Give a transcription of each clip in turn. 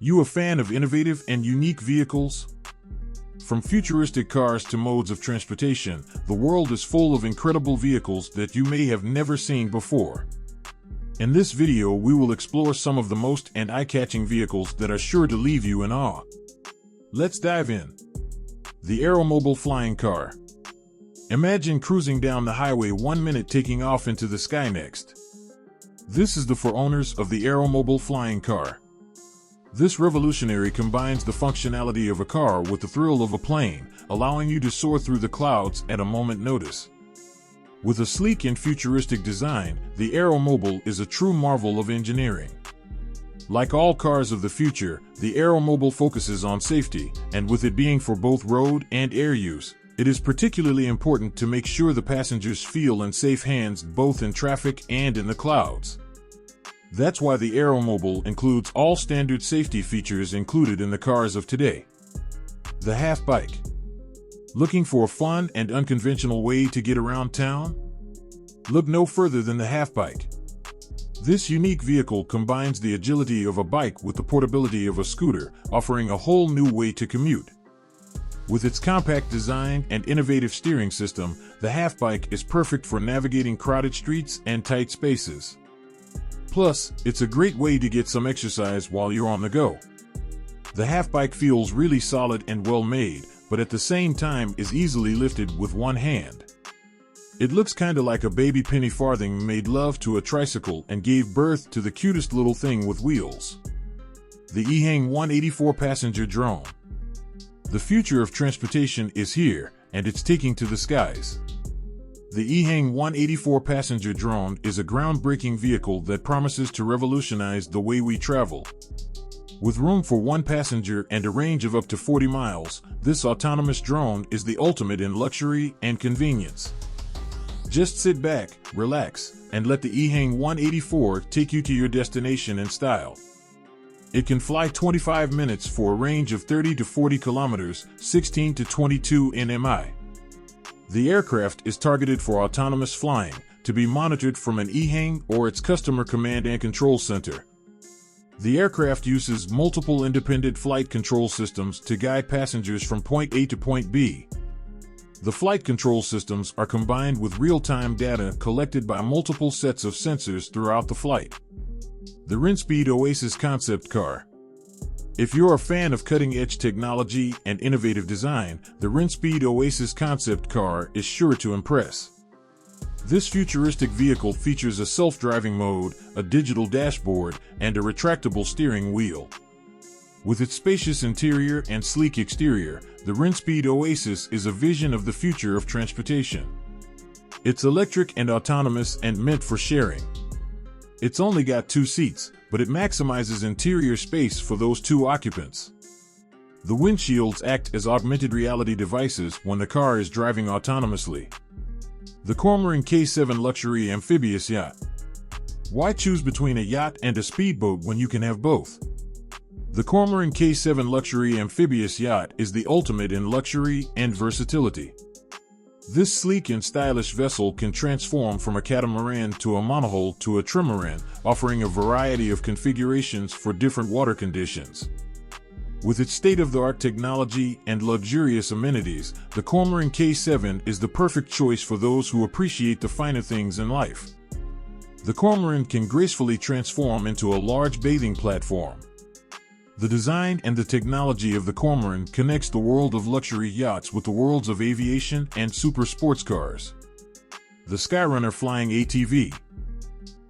You a fan of innovative and unique vehicles? From futuristic cars to modes of transportation, the world is full of incredible vehicles that you may have never seen before. In this video, we will explore some of the most eye-catching vehicles that are sure to leave you in awe. Let's dive in. The AeroMobil flying car. Imagine cruising down the highway 1 minute, taking off into the sky next. This is for owners of the AeroMobil flying car. This revolutionary combines the functionality of a car with the thrill of a plane, allowing you to soar through the clouds at a moment's notice. With a sleek and futuristic design, the AeroMobil is a true marvel of engineering. Like all cars of the future, the AeroMobil focuses on safety, and with it being for both road and air use, it is particularly important to make sure the passengers feel in safe hands both in traffic and in the clouds. That's why the AeroMobil includes all standard safety features included in the cars of today. The Halfbike. Looking for a fun and unconventional way to get around town? Look no further than the Halfbike. This unique vehicle combines the agility of a bike with the portability of a scooter, offering a whole new way to commute. With its compact design and innovative steering system, the Halfbike is perfect for navigating crowded streets and tight spaces. Plus, it's a great way to get some exercise while you're on the go. The Halfbike feels really solid and well made, but at the same time is easily lifted with one hand. It looks kinda like a baby penny farthing made love to a tricycle and gave birth to the cutest little thing with wheels. The Ehang 184 passenger drone. The future of transportation is here, and it's taking to the skies. The Ehang 184 passenger drone is a groundbreaking vehicle that promises to revolutionize the way we travel. With room for one passenger and a range of up to 40 miles, this autonomous drone is the ultimate in luxury and convenience. Just sit back, relax, and let the Ehang 184 take you to your destination in style. It can fly 25 minutes for a range of 30 to 40 kilometers, 16 to 22 nmi. The aircraft is targeted for autonomous flying, to be monitored from an Ehang or its customer command and control center. The aircraft uses multiple independent flight control systems to guide passengers from point A to point B. The flight control systems are combined with real-time data collected by multiple sets of sensors throughout the flight. The Rinspeed Oasis concept car. If you're a fan of cutting-edge technology and innovative design, the Rinspeed Oasis concept car is sure to impress. This futuristic vehicle features a self-driving mode, a digital dashboard, and a retractable steering wheel. With its spacious interior and sleek exterior, the Rinspeed Oasis is a vision of the future of transportation. It's electric and autonomous and meant for sharing. It's only got 2 seats, but it maximizes interior space for those 2 occupants. The windshields act as augmented reality devices when the car is driving autonomously. The Cormoran K7 luxury amphibious yacht. Why choose between a yacht and a speedboat when you can have both? The Cormoran K7 luxury amphibious yacht is the ultimate in luxury and versatility. This sleek and stylish vessel can transform from a catamaran to a monohull to a trimaran, offering a variety of configurations for different water conditions. With its state-of-the-art technology and luxurious amenities, the Cormoran K7 is the perfect choice for those who appreciate the finer things in life. The Cormoran can gracefully transform into a large bathing platform. The design and the technology of the Cormoran connects the world of luxury yachts with the worlds of aviation and super sports cars. The Skyrunner flying ATV.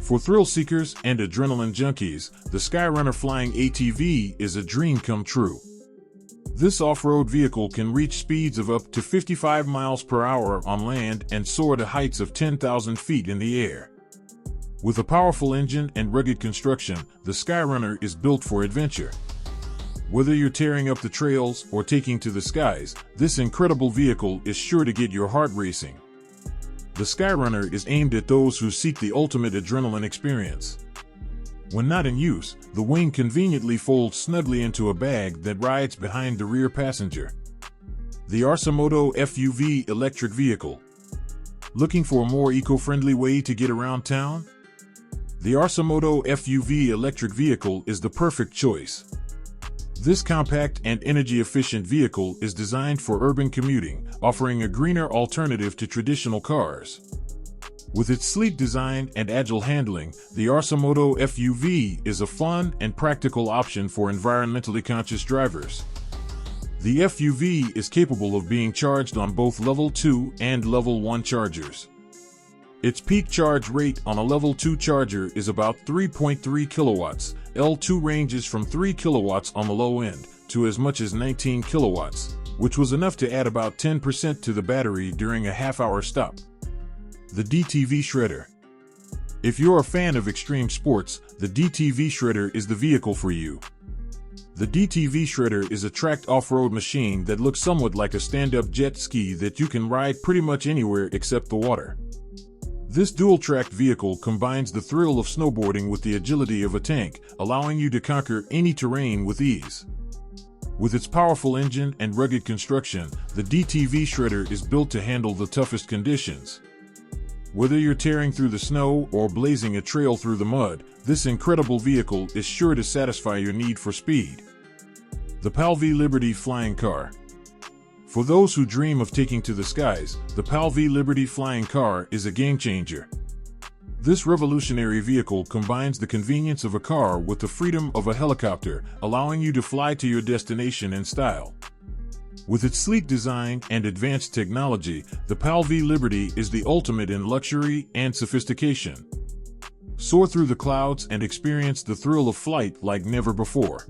For thrill seekers and adrenaline junkies, the Skyrunner flying ATV is a dream come true. This off-road vehicle can reach speeds of up to 55 miles per hour on land and soar to heights of 10,000 feet in the air. With a powerful engine and rugged construction, the Skyrunner is built for adventure. Whether you're tearing up the trails or taking to the skies, this incredible vehicle is sure to get your heart racing. The Skyrunner is aimed at those who seek the ultimate adrenaline experience. When not in use, the wing conveniently folds snugly into a bag that rides behind the rear passenger. The Arcimoto FUV electric vehicle. Looking for a more eco-friendly way to get around town? The Arcimoto FUV electric vehicle is the perfect choice. This compact and energy-efficient vehicle is designed for urban commuting, offering a greener alternative to traditional cars. With its sleek design and agile handling, the AeroMobil FUV is a fun and practical option for environmentally conscious drivers. The FUV is capable of being charged on both Level 2 and Level 1 chargers. Its peak charge rate on a Level 2 charger is about 3.3 kilowatts. L2 ranges from 3 kilowatts on the low end to as much as 19 kilowatts, which was enough to add about 10% to the battery during a half-hour stop. The DTV Shredder. If you're a fan of extreme sports, the DTV Shredder is the vehicle for you. The DTV Shredder is a tracked off-road machine that looks somewhat like a stand-up jet ski that you can ride pretty much anywhere except the water. This dual-tracked vehicle combines the thrill of snowboarding with the agility of a tank, allowing you to conquer any terrain with ease. With its powerful engine and rugged construction, the DTV Shredder is built to handle the toughest conditions. Whether you're tearing through the snow or blazing a trail through the mud, this incredible vehicle is sure to satisfy your need for speed. The PAL-V Liberty Flying Car. For those who dream of taking to the skies, the PAL-V Liberty Flying Car is a game-changer. This revolutionary vehicle combines the convenience of a car with the freedom of a helicopter, allowing you to fly to your destination in style. With its sleek design and advanced technology, the PAL-V Liberty is the ultimate in luxury and sophistication. Soar through the clouds and experience the thrill of flight like never before.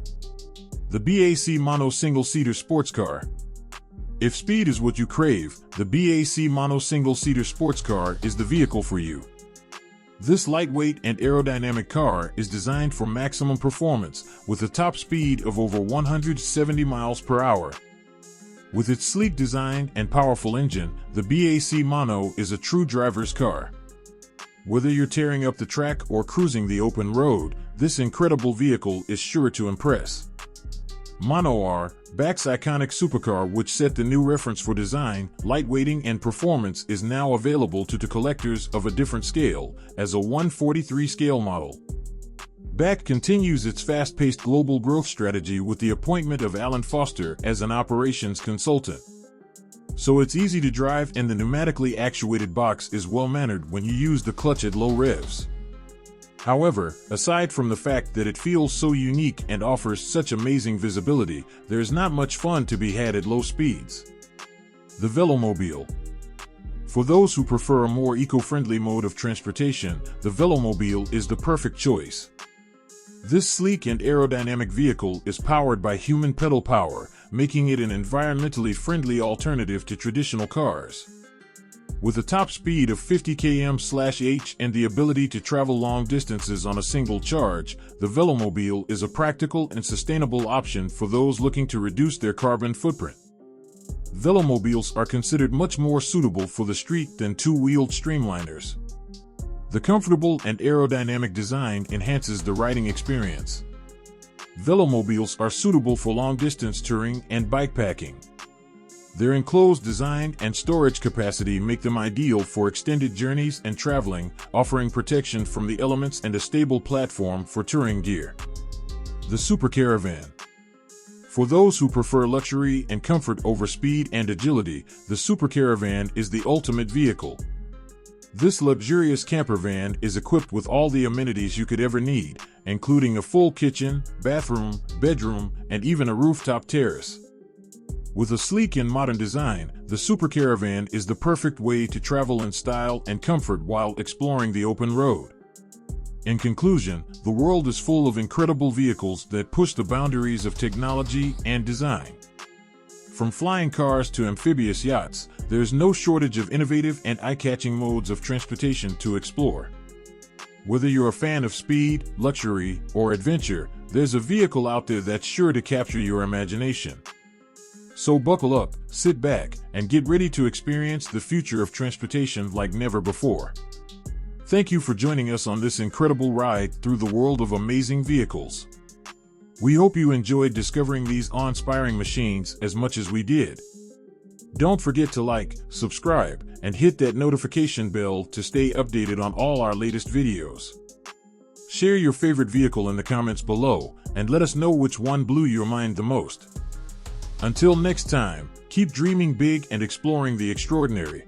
The BAC Mono Single-Seater Sports Car. If speed is what you crave, the BAC Mono Single-Seater Sports Car is the vehicle for you. This lightweight and aerodynamic car is designed for maximum performance, with a top speed of over 170 miles per hour. With its sleek design and powerful engine, the BAC Mono is a true driver's car. Whether you're tearing up the track or cruising the open road, this incredible vehicle is sure to impress. Mono R, BAC's iconic supercar, which set the new reference for design, lightweighting and performance, is now available to the collectors of a different scale, as a 1/43 scale model. BAC continues its fast-paced global growth strategy with the appointment of Alan Foster as an operations consultant. So it's easy to drive, and the pneumatically actuated box is well-mannered when you use the clutch at low revs. However, aside from the fact that it feels so unique and offers such amazing visibility, there's not much fun to be had at low speeds. The Velomobile. For those who prefer a more eco-friendly mode of transportation, the Velomobile is the perfect choice. This sleek and aerodynamic vehicle is powered by human pedal power, making it an environmentally friendly alternative to traditional cars. With a top speed of 50 km/h and the ability to travel long distances on a single charge, the Velomobile is a practical and sustainable option for those looking to reduce their carbon footprint. Velomobiles are considered much more suitable for the street than two-wheeled streamliners. The comfortable and aerodynamic design enhances the riding experience. Velomobiles are suitable for long-distance touring and bikepacking. Their enclosed design and storage capacity make them ideal for extended journeys and traveling, offering protection from the elements and a stable platform for touring gear. The Super Caravan. For those who prefer luxury and comfort over speed and agility, the Super Caravan is the ultimate vehicle. This luxurious camper van is equipped with all the amenities you could ever need, including a full kitchen, bathroom, bedroom, and even a rooftop terrace. With a sleek and modern design, the Super Caravan is the perfect way to travel in style and comfort while exploring the open road. In conclusion, the world is full of incredible vehicles that push the boundaries of technology and design. From flying cars to amphibious yachts, there's no shortage of innovative and eye-catching modes of transportation to explore. Whether you're a fan of speed, luxury, or adventure, there's a vehicle out there that's sure to capture your imagination. So buckle up, sit back, and get ready to experience the future of transportation like never before. Thank you for joining us on this incredible ride through the world of amazing vehicles. We hope you enjoyed discovering these awe-inspiring machines as much as we did. Don't forget to like, subscribe, and hit that notification bell to stay updated on all our latest videos. Share your favorite vehicle in the comments below, and let us know which one blew your mind the most. Until next time, keep dreaming big and exploring the extraordinary.